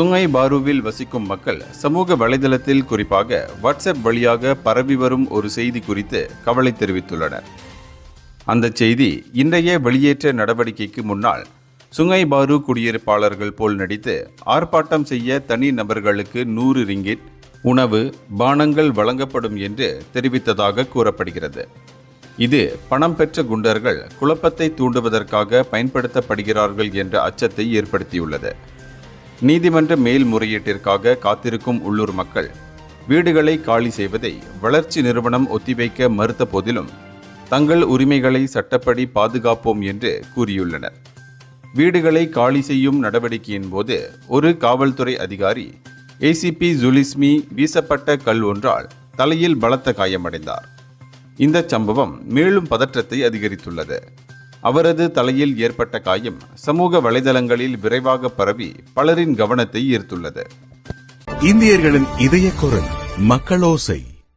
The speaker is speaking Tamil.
சுங்கை பாருவில் வசிக்கும் மக்கள் சமூக வலைதளத்தில் குறிப்பாக வாட்ஸ்அப் வழியாக பரவி வரும் ஒரு செய்தி குறித்து கவலை தெரிவித்துள்ளனர். அந்த செய்தி இன்றைய வெளியேற்ற நடவடிக்கைக்கு முன்னால் சுங்கை பாரு குடியிருப்பாளர்கள் போல் நடித்து ஆர்ப்பாட்டம் செய்ய தனி நபர்களுக்கு 100 ரிங்கிட் உணவு பானங்கள் வழங்கப்படும் என்று தெரிவித்ததாக கூறப்படுகிறது. இது பணம் பெற்ற குண்டர்கள் குழப்பத்தை தூண்டுவதற்காக பயன்படுத்தப்படுகிறார்கள் என்ற அச்சத்தை ஏற்படுத்தியுள்ளது. நீதிமன்ற மேல்முறையீட்டிற்காக காத்திருக்கும் உள்ளூர் மக்கள் வீடுகளை காலி செய்வதை வளர்ச்சி நிறுவனம் ஒத்திவைக்க மறுத்த போதிலும் தங்கள் உரிமைகளை சட்டப்படி பாதுகாப்போம் என்று கூறியுள்ளனர். வீடுகளை காலி செய்யும் நடவடிக்கையின் போது ஒரு காவல்துறை அதிகாரி ஏசிபி ஜுலிஸ்மி வீசப்பட்ட கல் ஒன்றால் தலையில் பலத்த காயமடைந்தார். இந்த சம்பவம் மேலும் பதற்றத்தை அதிகரித்துள்ளது. அவரது தலையில் ஏற்பட்ட காயம் சமூக வலைதளங்களில் விரைவாக பரவி பலரின் கவனத்தை ஈர்த்துள்ளது. இந்தியர்களின் இதய குரல் மக்களோசை.